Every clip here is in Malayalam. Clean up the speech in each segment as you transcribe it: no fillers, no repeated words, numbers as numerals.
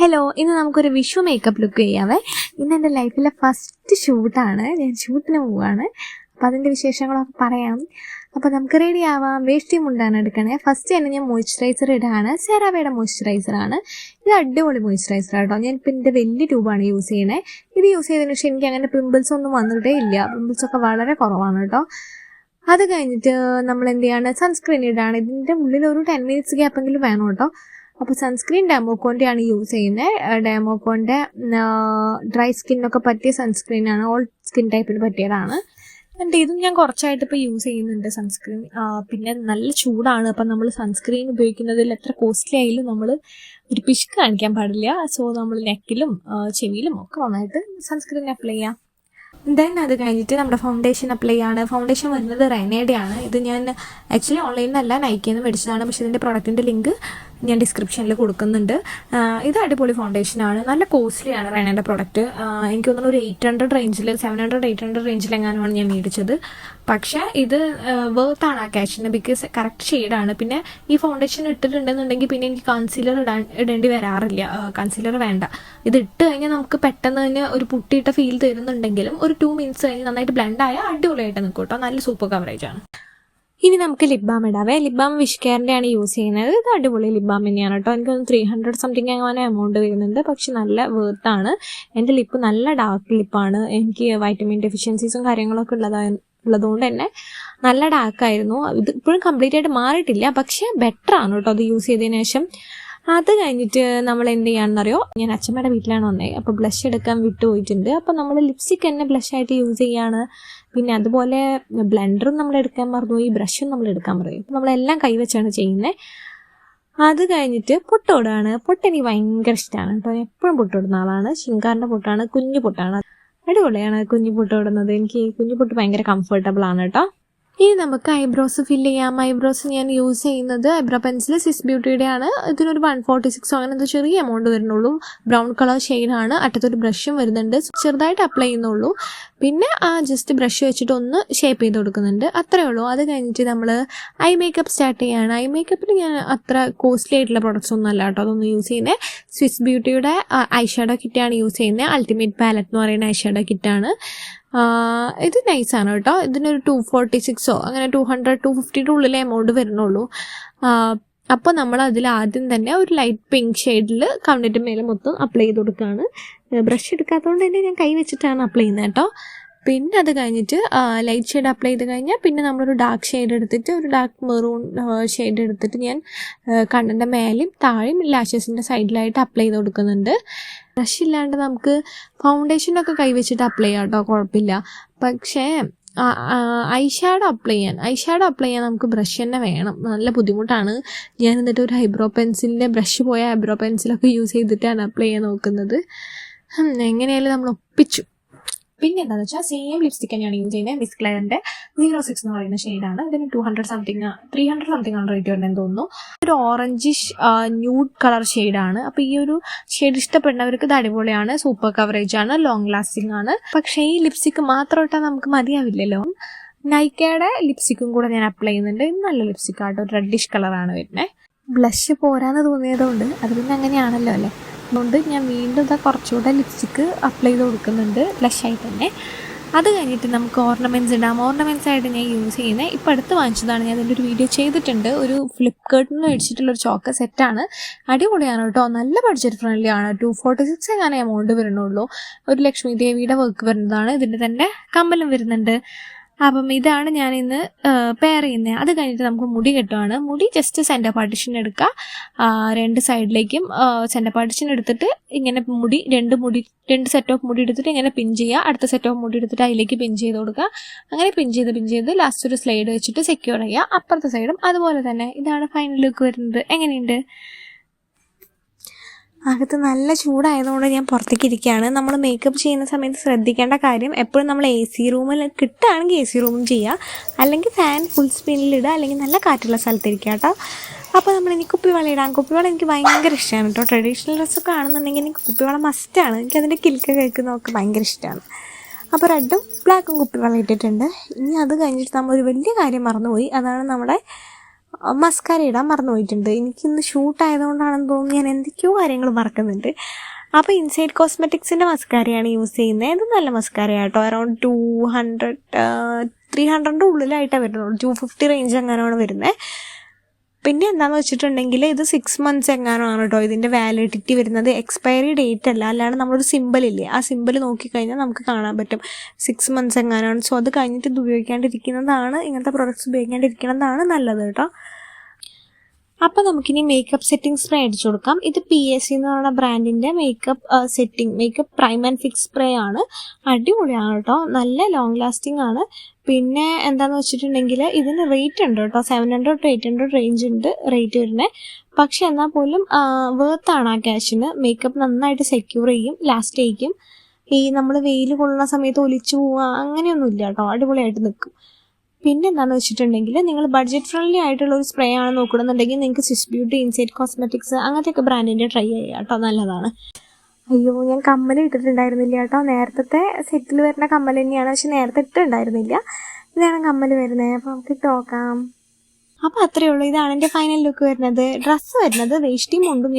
ഹലോ, ഇന്ന് നമുക്കൊരു വിഷു മേക്കപ്പ് ലുക്ക് ചെയ്യാവേ. ഇന്ന് എൻ്റെ ലൈഫിലെ ഫസ്റ്റ് ഷൂട്ടാണ്. ഞാൻ ഷൂട്ടിന് പോവുകയാണ്. അപ്പോൾ അതിൻ്റെ വിശേഷങ്ങളൊക്കെ പറയാം. അപ്പോൾ നമുക്ക് റെഡി ആവാം. വേഷ്ടി മുണ്ടാണ് എടുക്കണേ. ഫസ്റ്റ് തന്നെ ഞാൻ മോയ്സ്ചറൈസർ ഇടാണ്. സെറാവയുടെ മോയ്സ്ചറൈസറാണ്. ഇത് അടിപൊളി മോയ്സ്ചറൈസർ കേട്ടോ. ഞാൻ ഇപ്പം എൻ്റെ വലിയ ട്യൂബാണ് യൂസ് ചെയ്യണേ. ഇത് യൂസ് ചെയ്തതിന് ശേഷം എനിക്ക് അങ്ങനെ പിമ്പിൾസ് ഒന്നും വന്നിട്ടേ ഇല്ല. പിമ്പിൾസൊക്കെ വളരെ കുറവാണ് കേട്ടോ. അത് കഴിഞ്ഞിട്ട് നമ്മൾ എന്ത് ചെയ്യാണ്, സൺസ്ക്രീൻ ഇടാണ്. ഇതിൻ്റെ ഉള്ളിൽ ഒരു 10 മിനിറ്റ്സ് ഗ്യാപ്പെങ്കിലും വേണം കേട്ടോ. അപ്പോൾ സൺസ്ക്രീൻ ഡെമോക്കോൻ്റെയാണ് യൂസ് ചെയ്യുന്നത്. ഡെമോക്കോൻ്റെ ഡ്രൈ സ്കിന്നൊക്കെ പറ്റിയ സൺസ്ക്രീനാണ്. ഓൾ സ്കിൻ ടൈപ്പിന് പറ്റിയതാണ്. എന്നിട്ട് ഇതും ഞാൻ കുറച്ചായിട്ട് ഇപ്പോൾ യൂസ് ചെയ്യുന്നുണ്ട് സൺസ്ക്രീൻ. പിന്നെ നല്ല ചൂടാണ്. അപ്പം നമ്മൾ സൺസ്ക്രീൻ ഉപയോഗിക്കുന്നതിൽ എത്ര കോസ്റ്റ്ലി ആയാലും നമ്മൾ ഒരു പിശുക്ക് കാണിക്കാൻ പാടില്ല. സോ നമ്മൾ നെക്കിലും ചെവിയിലും ഒക്കെ നന്നായിട്ട് സൺസ്ക്രീൻ അപ്ലൈ ചെയ്യാം. ദെൻ അത് കഴിഞ്ഞിട്ട് നമ്മുടെ ഫൗണ്ടേഷൻ അപ്ലൈ ആണ്. ഫൗണ്ടേഷൻ വരുന്നത് റെനേഡെ ആണ്. ഇത് ഞാൻ ആക്ച്വലി ഓൺലൈനിലല്ല, നൈക്കിയിൽ നിന്ന് മേടിച്ചതാണ്. പക്ഷേ ഇതിൻ്റെ പ്രൊഡക്റ്റിൻ്റെ ലിങ്ക് ഞാൻ ഡിസ്ക്രിപ്ഷനിൽ കൊടുക്കുന്നുണ്ട്. ഇത് അടിപൊളി ഫൗണ്ടേഷനാണ്. നല്ല കോസ്റ്റ്ലിയാണ് റെനേൻ്റെ പ്രൊഡക്റ്റ്. എനിക്ക് തോന്നുന്നു ഒരു 800 റേഞ്ചിൽ 700-800 റേഞ്ചിലെങ്ങാനുമാണ് ഞാൻ മേടിച്ചത്. പക്ഷേ ഇത് വേർത്താണ് ആ ക്യാഷിന്, ബിക്കോസ് കറക്റ്റ് ഷെയ്ഡാണ്. പിന്നെ ഈ ഫൗണ്ടേഷൻ ഇട്ടിട്ടുണ്ടെന്നുണ്ടെങ്കിൽ പിന്നെ എനിക്ക് കൺസീലർ ഇടേണ്ടി വരാറില്ല. കൺസീലർ വേണ്ട. ഇത് ഇട്ട് കഴിഞ്ഞാൽ നമുക്ക് പെട്ടെന്ന് തന്നെ ഒരു പുട്ടിയിട്ട ഫീൽ തരുന്നുണ്ടെങ്കിലും ഒരു 2 മിനിറ്റ്സ് കഴിഞ്ഞ് നന്നായിട്ട് ബ്ലെൻഡ് ആയാൽ അടിപൊളിയായിട്ട് നിൽക്കും കേട്ടോ. നല്ല സൂപ്പർ കവറേജാണ്. ഇനി നമുക്ക് ലിപ് ബാം ഇടാവേ. ലിപ് ബാം വിഷ് കെയറിൻ്റെ ആണ് യൂസ് ചെയ്യുന്നത്. ഇത് അടിപൊളി ലിപ് ബാം തന്നെയാണ് കേട്ടോ. എനിക്കൊന്ന് 300 സംതിങ് അങ്ങനെ എമൗണ്ട് വരുന്നുണ്ട്. പക്ഷെ നല്ല വേർത്താണ്. എൻ്റെ ലിപ്പ് നല്ല ഡാർക്ക് ലിപ്പാണ്. എനിക്ക് വൈറ്റമിൻ ഡെഫിഷ്യൻസീസും കാര്യങ്ങളൊക്കെ ഉള്ളതുകൊണ്ട് തന്നെ നല്ല ഡാർക്കായിരുന്നു. ഇത് ഇപ്പോഴും കംപ്ലീറ്റ് ആയിട്ട് മാറിയിട്ടില്ല, പക്ഷെ ബെറ്റർ ആണ് കേട്ടോ അത് യൂസ് ചെയ്തതിന് ശേഷം. അത് കഴിഞ്ഞിട്ട് നമ്മൾ എന്ത് ചെയ്യാണെന്നറിയോ, ഞാൻ അച്ഛമ്മയുടെ വീട്ടിലാണ് വന്നത്. അപ്പോൾ ബ്ലഷ് എടുക്കാൻ വിട്ടുപോയിട്ടുണ്ട്. അപ്പോൾ നമ്മൾ ലിപ്സ്റ്റിക് തന്നെ ബ്ലഷായിട്ട് യൂസ് ചെയ്യാണ്. പിന്നെ അതുപോലെ ബ്ലെൻഡറും നമ്മൾ എടുക്കാൻ മറന്നു, ഈ ബ്രഷും നമ്മൾ എടുക്കാൻ പറയും. അപ്പോൾ നമ്മളെല്ലാം കൈവച്ചാണ് ചെയ്യുന്നത്. അത് കഴിഞ്ഞിട്ട് പൊട്ടോടാണ്. പൊട്ട് എനിക്ക് ഭയങ്കര ഇഷ്ടമാണ് കേട്ടോ. എപ്പോഴും പൊട്ടിടുന്ന ആളാണ്. ശിങ്കാറിൻ്റെ പൊട്ടാണ്, കുഞ്ഞു പൊട്ടാണ്. അടിപൊളിയാണ് കുഞ്ഞു പൊട്ടിടുന്നത്. എനിക്ക് കുഞ്ഞു പൊട്ട് ഭയങ്കര കംഫർട്ടബിൾ ആണ് കേട്ടോ. ഇനി നമുക്ക് ഐബ്രോസ് ഫില്ല് ചെയ്യാം. ഐബ്രോസ് ഞാൻ യൂസ് ചെയ്യുന്നത് ഐബ്രോ പെൻസിൽ സിസ് ബ്യൂട്ടിയുടെ ആണ്. ഇതിനൊരു 146 അങ്ങനെ എന്തോ ചെറിയ എമൗണ്ട് വരുന്നുള്ളൂ. ബ്രൗൺ കളർ ഷെയ്ഡാണ്. അറ്റത്തൊരു ബ്രഷും വരുന്നുണ്ട്. ചെറുതായിട്ട് അപ്ലൈ ചെയ്യുന്നുള്ളൂ. പിന്നെ ജസ്റ്റ് ബ്രഷ് വെച്ചിട്ട് ഒന്ന് ഷേപ്പ് ചെയ്ത് കൊടുക്കുന്നുണ്ട്, അത്രേ ഉള്ളൂ. അത് കഴിഞ്ഞിട്ട് നമ്മൾ ഐ മേക്കപ്പ് സ്റ്റാർട്ട് ചെയ്യാണ്. ഐ മേക്കപ്പിൽ ഞാൻ അത്ര കോസ്റ്റ്ലി ആയിട്ടുള്ള പ്രൊഡക്ട്സ് ഒന്നും അല്ല കേട്ടോ അതൊന്നും യൂസ് ചെയ്യുന്നത്. സ്വിസ് ബ്യൂട്ടിയുടെ ഐ ഷാഡോ കിറ്റാണ് യൂസ് ചെയ്യുന്നത്. അൾട്ടിമേറ്റ് പാലറ്റ് എന്ന് പറയുന്ന ഐ ഷാഡോ കിറ്റാണ്. ഇത് നൈസാണ് കേട്ടോ. ഇതിനൊരു 246 അങ്ങനെ 200-250 ഉള്ളിലെ എമൗണ്ട് വരുന്നുള്ളൂ. അപ്പോൾ നമ്മൾ അതിൽ ആദ്യം തന്നെ ഒരു ലൈറ്റ് പിങ്ക് ഷെയ്ഡിൽ കണ്ണിൻ്റെ മേലെ മൊത്തം അപ്ലൈ ചെയ്ത് കൊടുക്കുകയാണ്. ബ്രഷ് എടുക്കാത്തതുകൊണ്ട് തന്നെ ഞാൻ കൈ വെച്ചിട്ടാണ് അപ്ലൈ ചെയ്യുന്നത് കേട്ടോ. പിന്നെ അത് കഴിഞ്ഞിട്ട് ലൈറ്റ് ഷെയ്ഡ് അപ്ലൈ ചെയ്ത് കഴിഞ്ഞാൽ പിന്നെ നമ്മളൊരു ഡാർക്ക് ഷെയ്ഡ് എടുത്തിട്ട് ഒരു ഡാർക്ക് മെറൂൺ ഷെയ്ഡ് എടുത്തിട്ട് ഞാൻ കണ്ണിൻ്റെ മേലെയും താഴെയും ലാഷസിൻ്റെ സൈഡിലായിട്ട് അപ്ലൈ ചെയ്ത് കൊടുക്കുന്നുണ്ട്. ബ്രഷ് ഇല്ലാണ്ട് നമുക്ക് ഫൗണ്ടേഷനൊക്കെ കൈ വെച്ചിട്ട് അപ്ലൈ ചെയ്യാം കേട്ടോ, കുഴപ്പമില്ല. പക്ഷേ ഐ ഷാഡോ അപ്ലൈ ചെയ്യാൻ നമുക്ക് ബ്രഷ് തന്നെ വേണം. നല്ല ബുദ്ധിമുട്ടാണ്. ഞാൻ എന്നിട്ട് ഒരു ഐബ്രോ പെൻസിലിൻ്റെ ബ്രഷ് പോയ ഐബ്രോ പെൻസിലൊക്കെ യൂസ് ചെയ്തിട്ടാണ് അപ്ലൈ ചെയ്യാൻ നോക്കുന്നത്. എങ്ങനെയായാലും നമ്മൾ ഒപ്പിച്ചു. പിന്നെ എന്താണെന്ന് വെച്ചാൽ സെയിം ലിപ്സ്റ്റിക് തന്നെയാണ് യൂസ് ചെയ്യുന്നത്. മിസ് ക്ലെയറിൻ്റെ 06 എന്ന് പറയുന്ന ഷെയ്ഡാണ്. ഇതിന് 300 സംതിങ് ആണ് റേറ്റ് വരുന്നതെന്ന് തോന്നുന്നു. ഒരു ഓറഞ്ചിഷ് ന്യൂഡ് കളർ ഷെയ്ഡാണ്. അപ്പോൾ ഈ ഒരു ഷെയ്ഡ് ഇഷ്ടപ്പെടുന്നവർക്ക് ഇത് അടിപൊളിയാണ്. സൂപ്പർ കവറേജ് ആണ്, ലോങ് ലാസ്റ്റിംഗ് ആണ്. പക്ഷേ ഈ ലിപ്സ്റ്റിക്ക് മാത്രം ഇട്ടാൽ നമുക്ക് മതിയാവില്ലല്ലോ. നൈക്കയുടെ ലിപ്സ്റ്റിക്കും കൂടെ ഞാൻ അപ്ലൈ ചെയ്യുന്നുണ്ട്. ഇത് നല്ല ലിപ്സ്റ്റിക്കാട്ടോ, റെഡിഷ് കളറാണ് വരുന്നത്. ബ്ലഷ് പോരാന്ന് തോന്നിയതുകൊണ്ട് അത് പിന്നെ അങ്ങനെയാണല്ലോ അല്ലേ. അതുകൊണ്ട് ഞാൻ വീണ്ടും കുറച്ചുകൂടെ ലിപ്സ്റ്റിക്ക് അപ്ലൈ ചെയ്ത് കൊടുക്കുന്നുണ്ട് ബ്ലഷായിട്ട് തന്നെ. അത് കഴിഞ്ഞിട്ട് നമുക്ക് ഓർണമെൻറ്റ്സ് ഇടാം. ഓർണമെൻറ്റ്സ് ആയിട്ട് ഞാൻ യൂസ് ചെയ്യുന്നത് ഇപ്പോൾ അടുത്ത് വാങ്ങിച്ചതാണ്. ഞാൻ അതിൻ്റെ ഒരു വീഡിയോ ചെയ്തിട്ടുണ്ട്. ഒരു ഫ്ലിപ്കാർട്ടിൽ നിന്ന് മേടിച്ചിട്ടുള്ളൊരു ചോക്ക സെറ്റാണ്. അടിപൊളിയാണ് കേട്ടോ. നല്ല ബഡ്ജറ്റ് ഫ്രണ്ട്ലി ആണ്. 246 അങ്ങനെ എമൗണ്ട് വരുന്നുള്ളൂ. ഒരു ലക്ഷ്മി ദേവിയുടെ വർക്ക് വരുന്നതാണ്. ഇതിൻ്റെ തന്നെ കമ്മലും വരുന്നുണ്ട്. അപ്പം ഇതാണ് ഞാൻ ഇന്ന് പെയർ ചെയ്യുന്നത്. അത് കഴിഞ്ഞിട്ട് നമുക്ക് മുടി കെട്ടുവാണ്. മുടി ജസ്റ്റ് സെൻറ്റർ പാർട്ടിഷൻ എടുക്കുക. 2 സൈഡിലേക്കും സെൻറ്റർ പാർട്ടിഷൻ എടുത്തിട്ട് ഇങ്ങനെ രണ്ട് സെറ്റ് ഓഫ് മുടി എടുത്തിട്ട് ഇങ്ങനെ പിൻ ചെയ്യുക. അടുത്ത സെറ്റ് ഓഫ് മുടി എടുത്തിട്ട് അതിലേക്ക് പിൻ ചെയ്ത് കൊടുക്കുക. അങ്ങനെ പിൻ ചെയ്ത് ലാസ്റ്റ് ഒരു സ്ലൈഡ് വെച്ചിട്ട് സെക്യൂർ ചെയ്യുക. അപ്പുറത്തെ സൈഡും അതുപോലെ തന്നെ. ഇതാണ് ഫൈനൽ ലുക്ക് വരുന്നത്. എങ്ങനെയുണ്ട്? അകത്ത് നല്ല ചൂടായതുകൊണ്ട് ഞാൻ പുറത്തേക്ക് ഇരിക്കുകയാണ്. നമ്മൾ മേക്കപ്പ് ചെയ്യുന്ന സമയത്ത് ശ്രദ്ധിക്കേണ്ട കാര്യം, എപ്പോഴും നമ്മൾ AC റൂമിൽ കിട്ടുകയാണെങ്കിൽ AC റൂമും ചെയ്യുക, അല്ലെങ്കിൽ ഫാൻ ഫുൾ സ്പീഡിലിടുക, അല്ലെങ്കിൽ നല്ല കാറ്റുള്ള സ്ഥലത്തിരിക്കുക കേട്ടോ. അപ്പോൾ ഇനി കുപ്പിവള ഇടാം. കുപ്പിവള എനിക്ക് ഭയങ്കര ഇഷ്ടമാണ് കേട്ടോ. ട്രഡീഷണൽ ഡ്രസ്സൊക്കെ ആണെന്നുണ്ടെങ്കിൽ എനിക്ക് കുപ്പിവള മസ്റ്റാണ്. എനിക്കതിൻ്റെ കിൽക്ക കേൾക്കുന്നതൊക്കെ ഭയങ്കര ഇഷ്ടമാണ്. അപ്പോൾ റെഡും ബ്ലാക്കും കുപ്പിവള ഇട്ടിട്ടുണ്ട്. ഇനി അത് കഴിഞ്ഞിട്ട് നമ്മൾ ഒരു വലിയ കാര്യം മറന്നുപോയി. അതാണ് നമ്മുടെ മസ്കാര ഇടാൻ മറന്നു പോയിട്ടുണ്ട്. എനിക്കിന്ന് ഷൂട്ട് ആയതുകൊണ്ടാണെന്ന് തോന്നുന്നു ഞാൻ എന്തൊക്കെയോ കാര്യങ്ങൾ മറക്കുന്നുണ്ട്. അപ്പോൾ ഇൻസൈഡ് കോസ്മെറ്റിക്സിൻ്റെ മസ്കാരയാണ് യൂസ് ചെയ്യുന്നത്. ഇത് നല്ല മസ്കാരയാട്ടോ. അറൗണ്ട് 300 ഉള്ളിലായിട്ടാണ് വരുന്നത്. 250 റേഞ്ച് എങ്ങനെയാണ് വരുന്നത്. പിന്നെ എന്താണെന്ന് വെച്ചിട്ടുണ്ടെങ്കിൽ ഇത് 6 months എങ്ങാനാണ് കേട്ടോ ഇതിൻ്റെ വാലിഡിറ്റി വരുന്നത്. എക്സ്പയറി ഡേറ്റ് അല്ല, അല്ലാണ്ട് നമ്മളൊരു സിമ്പിളില്ലേ, ആ സിമ്പിൾ നോക്കിക്കഴിഞ്ഞാൽ നമുക്ക് കാണാൻ പറ്റും 6 months എങ്ങാനാണ്. സോ അത് കഴിഞ്ഞിട്ട് ഇത് ഉപയോഗിക്കാണ്ടിരിക്കുന്നതാണ്, ഇങ്ങനത്തെ പ്രോഡക്റ്റ്സ് ഉപയോഗിക്കാണ്ടിരിക്കുന്നതാണ് നല്ലത് കേട്ടോ. അപ്പോൾ നമുക്കിനി മേക്കപ്പ് സെറ്റിംഗ് സ്പ്രേ അടിച്ചു കൊടുക്കാം. ഇത് PAC എന്ന് പറയുന്ന ബ്രാൻഡിൻ്റെ makeup prime and fix spray ആണ്. അടിപൊളിയാണ് കേട്ടോ, നല്ല ലോങ് ലാസ്റ്റിംഗ് ആണ്. പിന്നെ എന്താണെന്ന് വെച്ചിട്ടുണ്ടെങ്കിൽ ഇതിന് റേറ്റ് ഉണ്ട് കേട്ടോ, 700 to 800 റേഞ്ച് ഉണ്ട് റേറ്റ് വരുന്നത്. പക്ഷെ എന്നാൽ പോലും വേർത്താണ് ആ ക്യാഷിന്. മേക്കപ്പ് നന്നായിട്ട് സെക്യൂർ ചെയ്യും, ലാസ്റ്റ് ചെയ്യും. ഈ നമ്മൾ വെയിൽ കൊള്ളുന്ന സമയത്ത് ഒലിച്ചു പോവുക അങ്ങനെയൊന്നുമില്ല കേട്ടോ, അടിപൊളിയായിട്ട് നിൽക്കും. പിന്നെ എന്താണെന്ന് വെച്ചിട്ടുണ്ടെങ്കിൽ നിങ്ങൾ ബഡ്ജറ്റ് ഫ്രണ്ട്ലി ആയിട്ടുള്ള ഒരു സ്പ്രേ ആണ് നോക്കണമെന്നുണ്ടെങ്കിൽ നിങ്ങൾക്ക് സ്വിസ് ബ്യൂട്ടി, ഇൻസൈഡ് കോസ്മെറ്റിക്സ് അങ്ങനത്തെയൊക്കെ ബ്രാൻഡിൻ്റെ ട്രൈ ചെയ്യുക കേട്ടോ, നല്ലതാണ്. അയ്യോ, ഞാൻ കമ്മൽ ഇട്ടിട്ടുണ്ടായിരുന്നില്ല കേട്ടോ. നേരത്തെ സെറ്റിൽ വരുന്ന കമ്മൽ തന്നെയാണ്, പക്ഷെ നേരത്തെ ഇട്ടുണ്ടായിരുന്നില്ല. ഇതാണ് കമ്മൽ വരുന്നത്. അപ്പോൾ നമുക്ക് ഇട്ട് നോക്കാം. അപ്പോൾ അത്രയേ ഉള്ളൂ. ഇതാണ് എൻ്റെ ഫൈനൽ ലുക്ക് വരുന്നത്. ഡ്രസ്സ് വരുന്നത് വേഷ്ടിയും മുണ്ടും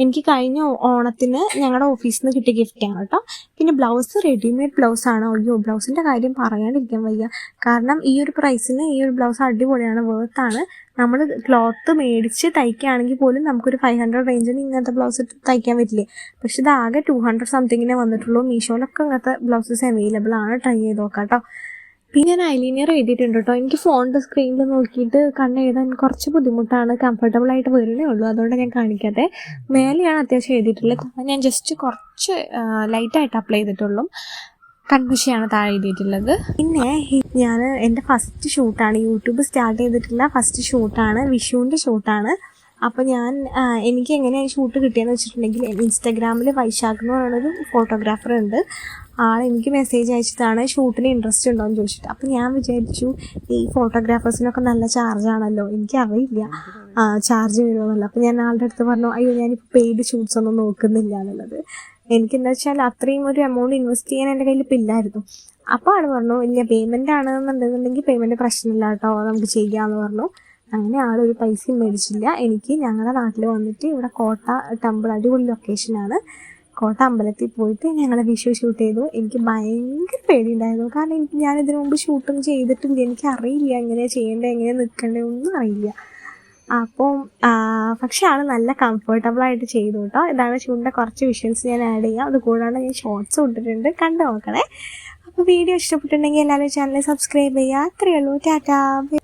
എനിക്ക് കഴിഞ്ഞ ഓണത്തിന് ഞങ്ങളുടെ ഓഫീസിൽ നിന്ന് കിട്ടിയ ഗിഫ്റ്റാണ് കേട്ടോ. പിന്നെ ബ്ലൗസ് റെഡിമെയ്ഡ് ബ്ലൗസാണ്. അയ്യോ, ബ്ലൗസിൻ്റെ കാര്യം പറയാണ്ടിരിക്കാൻ വയ്യ. കാരണം ഈ ഒരു പ്രൈസിന് ഈ ഒരു ബ്ലൗസ് അടിപൊളിയാണ്, വേർത്താണ്. നമ്മൾ ക്ലോത്ത് മേടിച്ച് തയ്ക്കുകയാണെങ്കിൽ പോലും നമുക്കൊരു 500 റേഞ്ചിന് ഇങ്ങനത്തെ ബ്ലൗസ് തയ്ക്കാൻ പറ്റില്ലേ. പക്ഷെ ഇത് ആകെ 200 സംതിങ്ങിനെ വന്നിട്ടുള്ളൂ. മീഷോയിലൊക്കെ ഇങ്ങനത്തെ ബ്ലൗസസ് അവൈലബിൾ ആണ്, ട്രൈ ചെയ്ത് നോക്കാം കേട്ടോ. പിന്നെ ഞാൻ ഐലൈനർ എഴുതിയിട്ടുണ്ട് കേട്ടോ. എനിക്ക് ഫോണിൻ്റെ സ്ക്രീനിൽ നോക്കിയിട്ട് കണ്ണെഴുതാൻ കുറച്ച് ബുദ്ധിമുട്ടാണ്, കംഫർട്ടബിൾ ആയിട്ട് വരുന്നേ ഉള്ളൂ, അതുകൊണ്ട് ഞാൻ കാണിക്കാതെ. മേലെയാണ് അത്യാവശ്യം എഴുതിയിട്ടുള്ളത്, ഞാൻ ജസ്റ്റ് കുറച്ച് ലൈറ്റായിട്ട് അപ്ലൈ ചെയ്തിട്ടുള്ളൂ. കൺമഷിയാണ് താഴെ എഴുതിയിട്ടുള്ളത്. പിന്നെ ഞാൻ എൻ്റെ ഫസ്റ്റ് ഷൂട്ടാണ്, യൂട്യൂബ് സ്റ്റാർട്ട് ചെയ്തിട്ടുള്ള ഫസ്റ്റ് ഷൂട്ടാണ്, വിഷുവിൻ്റെ ഷൂട്ടാണ്. അപ്പോൾ എനിക്ക് എങ്ങനെയാണ് ഷൂട്ട് കിട്ടിയെന്ന് വെച്ചിട്ടുണ്ടെങ്കിൽ ഇൻസ്റ്റാഗ്രാമിൽ വൈശാഖ് എന്ന് പറയുന്നൊരു ഫോട്ടോഗ്രാഫർ ഉണ്ട്. എനിക്ക് മെസ്സേജ് അയച്ചതാണ് ഷൂട്ടിന് ഇൻട്രസ്റ്റ് ഉണ്ടോ എന്ന് ചോദിച്ചിട്ട്. അപ്പോൾ ഞാൻ വിചാരിച്ചു ഈ ഫോട്ടോഗ്രാഫേഴ്സിനൊക്കെ നല്ല ചാർജാണല്ലോ, എനിക്കറിയില്ല ചാർജ് വരുമോന്നല്ല. അപ്പോൾ ഞാൻ ആളുടെ അടുത്ത് പറഞ്ഞു, അയ്യോ ഞാനിപ്പോൾ പെയ്ഡ് ഷൂട്ട്സ് ഒന്നും നോക്കുന്നില്ല എന്നുള്ളത്. എനിക്കെന്താ വെച്ചാൽ അത്രയും ഒരു എമൗണ്ട് ഇൻവെസ്റ്റ് ചെയ്യാൻ എൻ്റെ കയ്യിൽ ഇപ്പം ഇല്ലായിരുന്നു. അപ്പോൾ ആൾ പറഞ്ഞു, ഇല്ല പേയ്മെൻ്റ് ആണെന്നുണ്ടെന്നുണ്ടെങ്കിൽ പേയ്മെൻറ്റ് പ്രശ്നമില്ല കേട്ടോ, നമുക്ക് ചെയ്യാമെന്ന് പറഞ്ഞു. അങ്ങനെ ആളൊരു പൈസയും മേടിച്ചില്ല. എനിക്ക് ഞങ്ങളുടെ നാട്ടിൽ വന്നിട്ട് ഇവിടെ കോട്ട ടെമ്പിൾ, അടിപൊളി ലൊക്കേഷനാണ്, കോട്ട അമ്പലത്തിൽ പോയിട്ട് ഞങ്ങൾ വിഷു ഷൂട്ട് ചെയ്തു. എനിക്ക് ഭയങ്കര പേടിയുണ്ടായിരുന്നു, കാരണം ഞാനിതിനു മുമ്പ് ഷൂട്ടൊന്നും ചെയ്തിട്ടില്ല, എനിക്കറിയില്ല എങ്ങനെയാണ് ചെയ്യേണ്ടത്, എങ്ങനെയാണ് നിൽക്കേണ്ടത്, ഒന്നും അറിയില്ല. അപ്പം പക്ഷെ ആൾ നല്ല കംഫർട്ടബിളായിട്ട് ചെയ്തു കേട്ടോ. ഇതാണ് ഷൂട്ടിൻ്റെ കുറച്ച് വിഷ്വൽസ് ഞാൻ ആഡ് ചെയ്യാം. അതുകൂടാണ്ട് ഞാൻ ഷോർട്സ് ഇട്ടിട്ടുണ്ട്, കണ്ടു നോക്കണേ. അപ്പോൾ വീഡിയോ ഇഷ്ടപ്പെട്ടിട്ടുണ്ടെങ്കിൽ എല്ലാവരും ചാനൽ സബ്സ്ക്രൈബ് ചെയ്യുക. അത്രയേ ഉള്ളൂ. ടാറ്റാ.